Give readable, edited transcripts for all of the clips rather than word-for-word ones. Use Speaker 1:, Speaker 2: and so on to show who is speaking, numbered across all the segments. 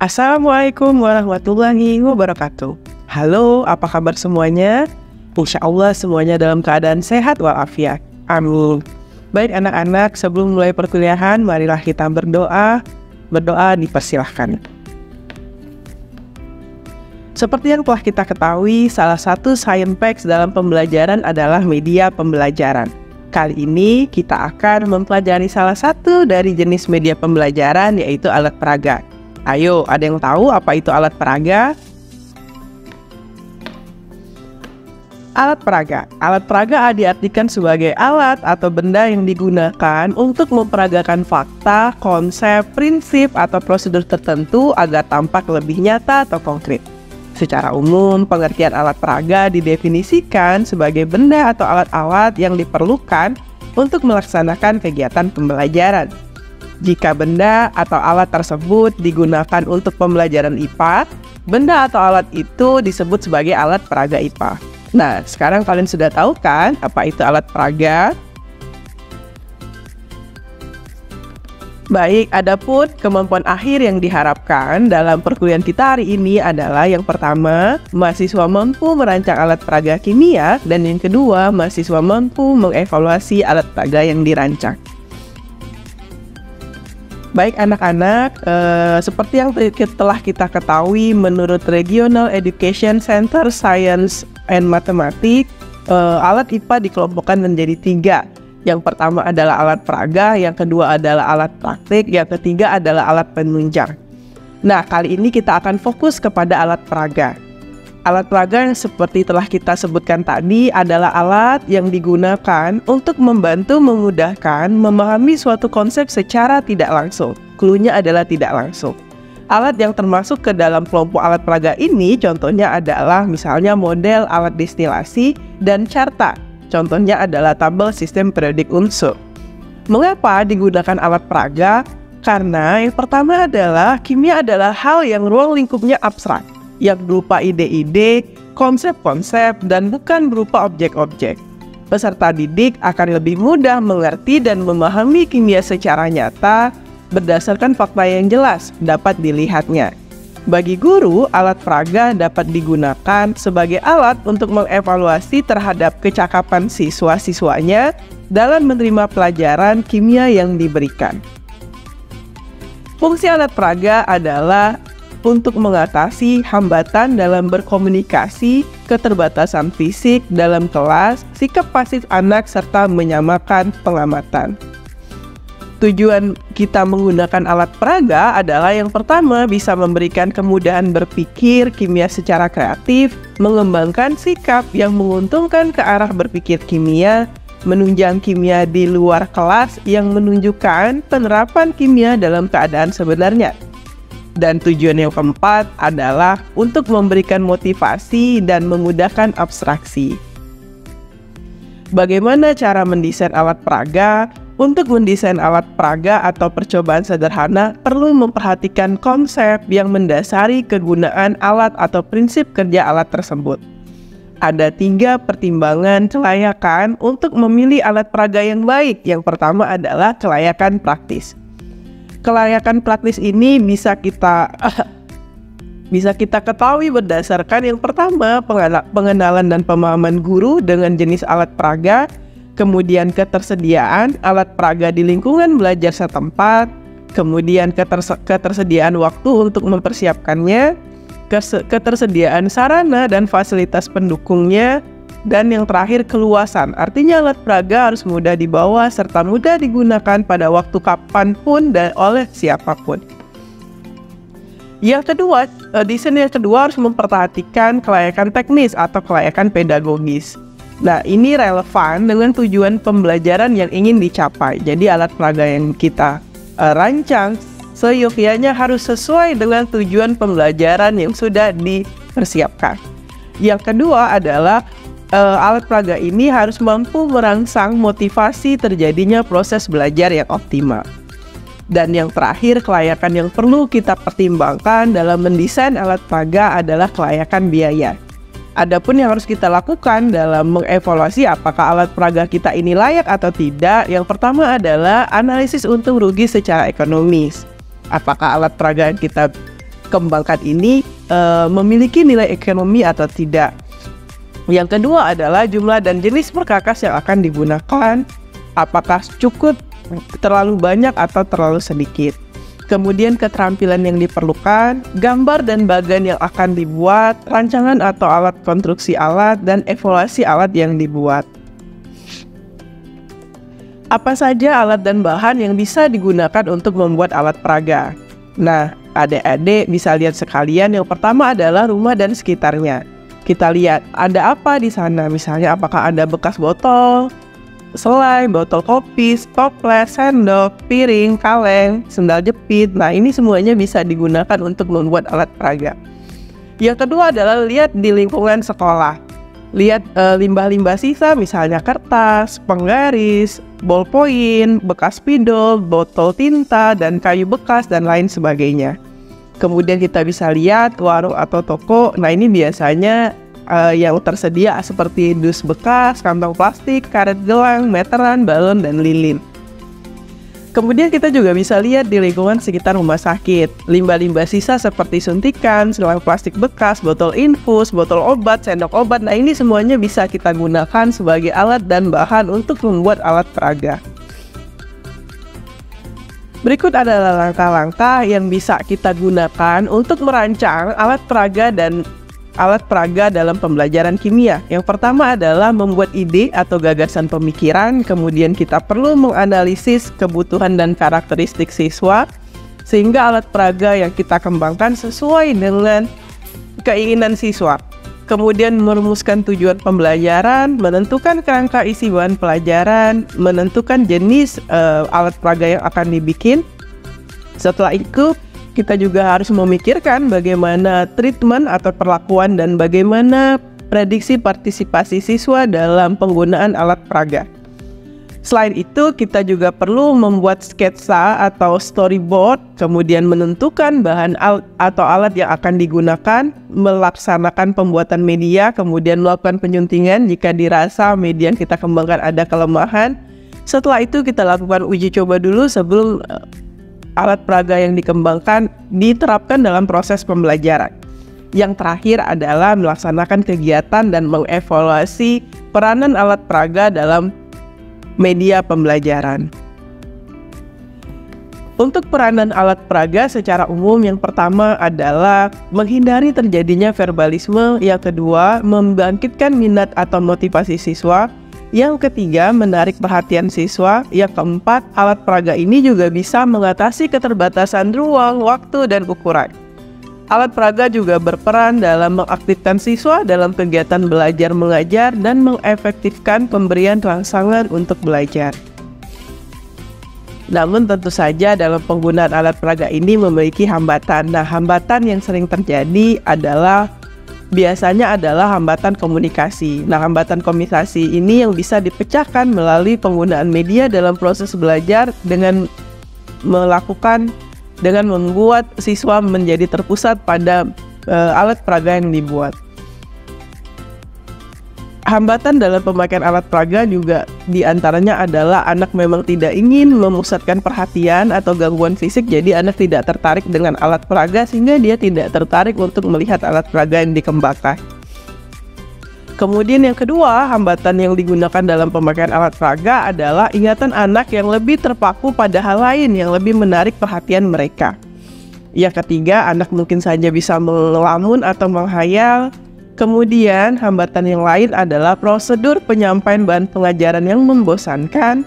Speaker 1: Assalamualaikum warahmatullahi wabarakatuh. Halo, apa kabar semuanya? Insya Allah semuanya dalam keadaan sehat walafiat. Amin. Baik anak-anak, sebelum mulai perkuliahan, marilah kita berdoa. Berdoa dipersilahkan. Seperti yang telah kita ketahui, salah satu science facts dalam pembelajaran adalah media pembelajaran. Kali ini kita akan mempelajari salah satu dari jenis media pembelajaran, yaitu alat peraga. Ayo, ada yang tahu apa itu alat peraga? Alat peraga. Alat peraga diartikan sebagai alat atau benda yang digunakan untuk memperagakan fakta, konsep, prinsip, atau prosedur tertentu agar tampak lebih nyata atau konkret. Secara umum, pengertian alat peraga didefinisikan sebagai benda atau alat-alat yang diperlukan untuk melaksanakan kegiatan pembelajaran. Jika benda atau alat tersebut digunakan untuk pembelajaran IPA, benda atau alat itu disebut sebagai alat peraga IPA. Nah, sekarang kalian sudah tahu kan apa itu alat peraga? Baik, adapun kemampuan akhir yang diharapkan dalam perkuliahan kita hari ini adalah yang pertama, mahasiswa mampu merancang alat peraga kimia, dan yang kedua, mahasiswa mampu mengevaluasi alat peraga yang dirancang. Baik anak-anak, seperti yang telah kita ketahui menurut Regional Education Center Science and Mathematics, alat IPA dikelompokkan menjadi 3. Yang pertama adalah alat peraga, yang kedua adalah alat praktik, yang ketiga adalah alat penunjang. Nah, kali ini kita akan fokus kepada alat peraga. Alat peraga yang seperti telah kita sebutkan tadi adalah alat yang digunakan untuk membantu memudahkan memahami suatu konsep secara tidak langsung. Cluenya adalah tidak langsung. Alat yang termasuk ke dalam kelompok alat peraga ini contohnya adalah misalnya model alat destilasi dan carta. Contohnya adalah tabel sistem periodik unsur. Mengapa digunakan alat peraga? Karena yang pertama adalah kimia adalah hal yang ruang lingkupnya abstrak, yang berupa ide-ide, konsep-konsep, dan bukan berupa objek-objek. Peserta didik akan lebih mudah mengerti dan memahami kimia secara nyata berdasarkan fakta yang jelas dapat dilihatnya. Bagi guru, alat peraga dapat digunakan sebagai alat untuk mengevaluasi terhadap kecakapan siswa-siswanya dalam menerima pelajaran kimia yang diberikan. Fungsi alat peraga adalah untuk mengatasi hambatan dalam berkomunikasi, keterbatasan fisik dalam kelas, sikap pasif anak, serta menyamakan pengamatan. Tujuan kita menggunakan alat peraga adalah yang pertama bisa memberikan kemudahan berpikir kimia secara kreatif, mengembangkan sikap yang menguntungkan ke arah berpikir kimia, menunjang kimia di luar kelas yang menunjukkan penerapan kimia dalam keadaan sebenarnya. Dan tujuan yang keempat adalah untuk memberikan motivasi dan memudahkan abstraksi. Bagaimana cara mendesain alat peraga? Untuk mendesain alat peraga atau percobaan sederhana, perlu memperhatikan konsep yang mendasari kegunaan alat atau prinsip kerja alat tersebut. Ada 3 pertimbangan kelayakan untuk memilih alat peraga yang baik. Yang pertama adalah kelayakan praktis. Kelayakan praktis ini bisa kita ketahui berdasarkan yang pertama pengenalan dan pemahaman guru dengan jenis alat peraga, kemudian ketersediaan alat peraga di lingkungan belajar setempat, kemudian ketersediaan waktu untuk mempersiapkannya, ketersediaan sarana dan fasilitas pendukungnya, dan yang terakhir keluasan. Artinya alat peraga harus mudah dibawa serta mudah digunakan pada waktu kapanpun dan oleh siapapun. Yang kedua, desain yang kedua harus memperhatikan kelayakan teknis atau kelayakan pedagogis. Nah, ini relevan dengan tujuan pembelajaran yang ingin dicapai. Jadi alat peraga yang kita rancang seyogyanya harus sesuai dengan tujuan pembelajaran yang sudah dipersiapkan. Yang kedua adalah alat peraga ini harus mampu merangsang motivasi terjadinya proses belajar yang optimal. Dan yang terakhir, kelayakan yang perlu kita pertimbangkan dalam mendesain alat peraga adalah kelayakan biaya. Adapun yang harus kita lakukan dalam mengevaluasi apakah alat peraga kita ini layak atau tidak, yang pertama adalah analisis untung rugi secara ekonomis. Apakah alat peraga yang kita kembangkan ini memiliki nilai ekonomi atau tidak. Yang kedua adalah jumlah dan jenis perkakas yang akan digunakan, apakah cukup, terlalu banyak atau terlalu sedikit. Kemudian keterampilan yang diperlukan, gambar dan bagan yang akan dibuat, rancangan atau alat konstruksi alat, dan evaluasi alat yang dibuat. Apa saja alat dan bahan yang bisa digunakan untuk membuat alat peraga? Nah, adik-adik bisa lihat sekalian, yang pertama adalah rumah dan sekitarnya. Kita lihat ada apa di sana, misalnya apakah ada bekas botol, selai, botol kopi, toples, sendok, piring, kaleng, sendal jepit. Nah, ini semuanya bisa digunakan untuk membuat alat peraga. Yang kedua adalah lihat di lingkungan sekolah. Lihat limbah-limbah sisa, misalnya kertas, penggaris, ballpoint, bekas spidol, botol tinta, dan kayu bekas, dan lain sebagainya. Kemudian kita bisa lihat warung atau toko. Nah, ini biasanya yang tersedia seperti dus bekas, kantong plastik, karet gelang, meteran, balon, dan lilin. Kemudian kita juga bisa lihat di lingkungan sekitar rumah sakit. Limbah-limbah sisa seperti suntikan, selang plastik bekas, botol infus, botol obat, sendok obat. Nah, ini semuanya bisa kita gunakan sebagai alat dan bahan untuk membuat alat peraga. Berikut adalah langkah-langkah yang bisa kita gunakan untuk merancang alat peraga dalam pembelajaran kimia. Yang pertama adalah membuat ide atau gagasan pemikiran, kemudian kita perlu menganalisis kebutuhan dan karakteristik siswa, sehingga alat peraga yang kita kembangkan sesuai dengan keinginan siswa. Kemudian merumuskan tujuan pembelajaran, menentukan kerangka isi bahan pelajaran, menentukan jenis alat peraga yang akan dibikin. Setelah itu, kita juga harus memikirkan bagaimana treatment atau perlakuan dan bagaimana prediksi partisipasi siswa dalam penggunaan alat peraga. Selain itu, kita juga perlu membuat sketsa atau storyboard, kemudian menentukan bahan atau alat yang akan digunakan, melaksanakan pembuatan media, kemudian melakukan penyuntingan jika dirasa media yang kita kembangkan ada kelemahan. Setelah itu kita lakukan uji coba dulu sebelum alat peraga yang dikembangkan diterapkan dalam proses pembelajaran. Yang terakhir adalah melaksanakan kegiatan dan mengevaluasi peranan alat peraga dalam media pembelajaran. Untuk peranan alat peraga secara umum, yang pertama adalah menghindari terjadinya verbalisme, yang kedua membangkitkan minat atau motivasi siswa, yang ketiga menarik perhatian siswa, yang keempat alat peraga ini juga bisa mengatasi keterbatasan ruang, waktu, dan ukuran. Alat peraga juga berperan dalam mengaktifkan siswa dalam kegiatan belajar mengajar dan mengefektifkan pemberian rangsangan untuk belajar. Namun tentu saja dalam penggunaan alat peraga ini memiliki hambatan. Nah, hambatan yang sering terjadi biasanya adalah hambatan komunikasi. Nah, hambatan komunikasi ini yang bisa dipecahkan melalui penggunaan media dalam proses belajar dengan membuat siswa menjadi terpusat pada alat peraga yang dibuat. Hambatan dalam pemakaian alat peraga juga diantaranya adalah anak memang tidak ingin memusatkan perhatian atau gangguan fisik, jadi anak tidak tertarik dengan alat peraga sehingga dia tidak tertarik untuk melihat alat peraga yang dikembangkan. Kemudian yang kedua, hambatan yang digunakan dalam pemakaian alat peraga adalah ingatan anak yang lebih terpaku pada hal lain yang lebih menarik perhatian mereka. Yang ketiga, anak mungkin saja bisa melamun atau menghayal. Kemudian hambatan yang lain adalah prosedur penyampaian bahan pengajaran yang membosankan.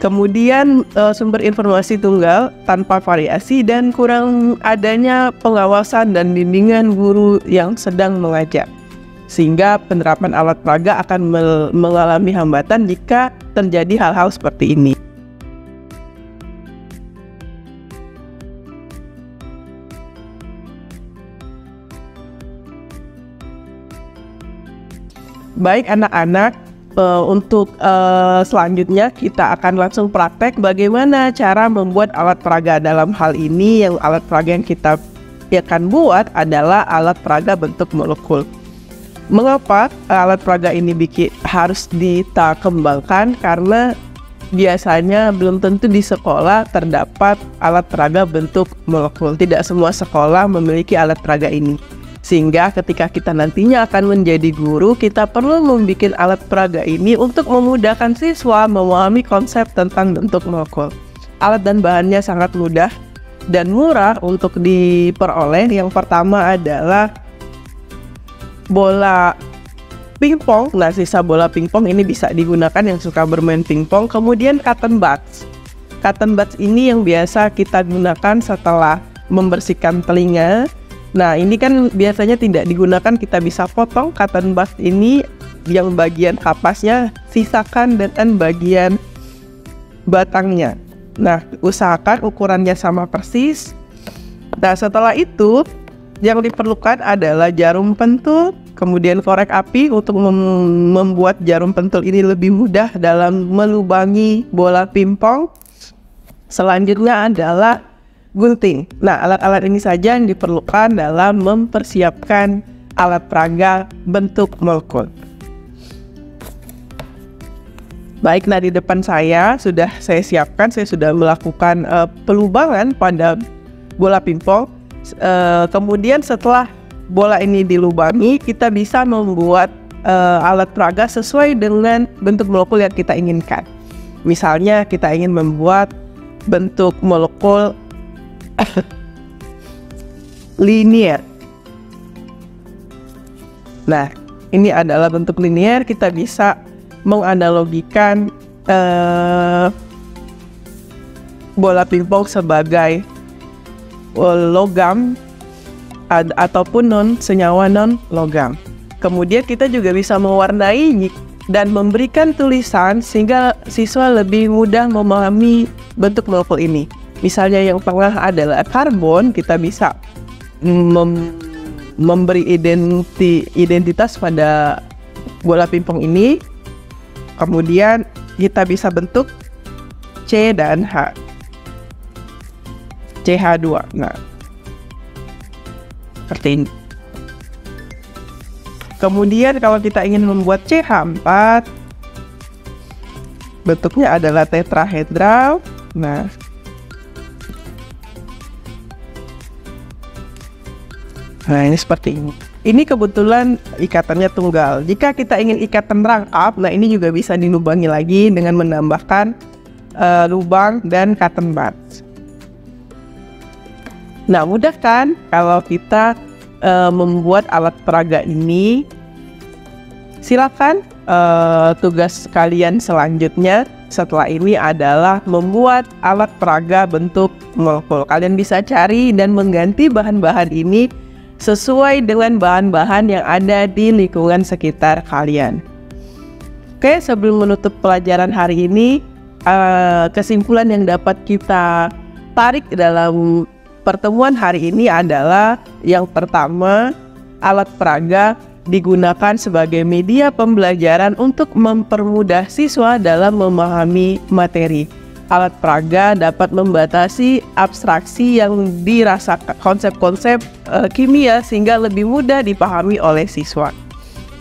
Speaker 1: Kemudian sumber informasi tunggal tanpa variasi dan kurang adanya pengawasan dan bimbingan guru yang sedang mengajar. Sehingga penerapan alat peraga akan mengalami hambatan jika terjadi hal-hal seperti ini. Baik anak-anak, untuk selanjutnya kita akan langsung praktek bagaimana cara membuat alat peraga. Dalam hal ini yang alat peraga yang kita akan buat adalah alat peraga bentuk molekul. Mengapa alat peraga ini harus kita kembangkan? Karena biasanya belum tentu di sekolah terdapat alat peraga bentuk molekul. Tidak semua sekolah memiliki alat peraga ini. Sehingga ketika kita nantinya akan menjadi guru, kita perlu membuat alat peraga ini untuk memudahkan siswa memahami konsep tentang bentuk molekul. Alat dan bahannya sangat mudah dan murah untuk diperoleh. Yang pertama adalah bola pingpong. Nah, sisa bola pingpong ini bisa digunakan yang suka bermain pingpong. Kemudian cotton buds. Cotton buds ini yang biasa kita gunakan setelah membersihkan telinga. Nah, ini kan biasanya tidak digunakan, kita bisa potong cotton buds ini yang bagian kapasnya, sisakan dengan bagian batangnya. Nah, usahakan ukurannya sama persis. Nah, setelah itu yang diperlukan adalah jarum pentul, kemudian korek api untuk membuat jarum pentul ini lebih mudah dalam melubangi bola pingpong. Selanjutnya adalah gunting. Nah, alat-alat ini saja yang diperlukan dalam mempersiapkan alat peraga bentuk molekul. Baik, nah di depan saya sudah saya siapkan, saya sudah melakukan pelubangan pada bola pingpong. Kemudian setelah bola ini dilubangi, kita bisa membuat alat peraga sesuai dengan bentuk molekul yang kita inginkan. Misalnya kita ingin membuat bentuk molekul linear. Nah, ini adalah bentuk linear. Kita bisa menganalogikan bola pingpong sebagai logam ataupun senyawa non logam. Kemudian kita juga bisa mewarnai dan memberikan tulisan sehingga siswa lebih mudah memahami bentuk molekul ini. Misalnya yang tengah adalah karbon, kita bisa memberi identitas pada bola pingpong ini. Kemudian kita bisa bentuk C dan H, CH2. Nah, seperti ini. Kemudian kalau kita ingin membuat CH4, bentuknya adalah tetrahedral. Nah, ini seperti ini. Ini kebetulan ikatannya tunggal. Jika kita ingin ikatan rangkap, nah ini juga bisa dilubangi lagi dengan menambahkan lubang dan cotton buds. Nah, mudah kan kalau kita membuat alat peraga ini? Silakan tugas kalian selanjutnya setelah ini adalah membuat alat peraga bentuk molekul. Kalian bisa cari dan mengganti bahan-bahan ini sesuai dengan bahan-bahan yang ada di lingkungan sekitar kalian. Oke, sebelum menutup pelajaran hari ini, kesimpulan yang dapat kita tarik dalam pertemuan hari ini adalah yang pertama, alat peraga digunakan sebagai media pembelajaran untuk mempermudah siswa dalam memahami materi. Alat peraga dapat membatasi abstraksi yang dirasakan konsep-konsep kimia sehingga lebih mudah dipahami oleh siswa.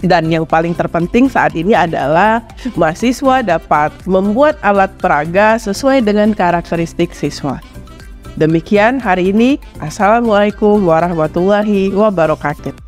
Speaker 1: Dan yang paling terpenting saat ini adalah mahasiswa dapat membuat alat peraga sesuai dengan karakteristik siswa. Demikian hari ini. Assalamualaikum warahmatullahi wabarakatuh.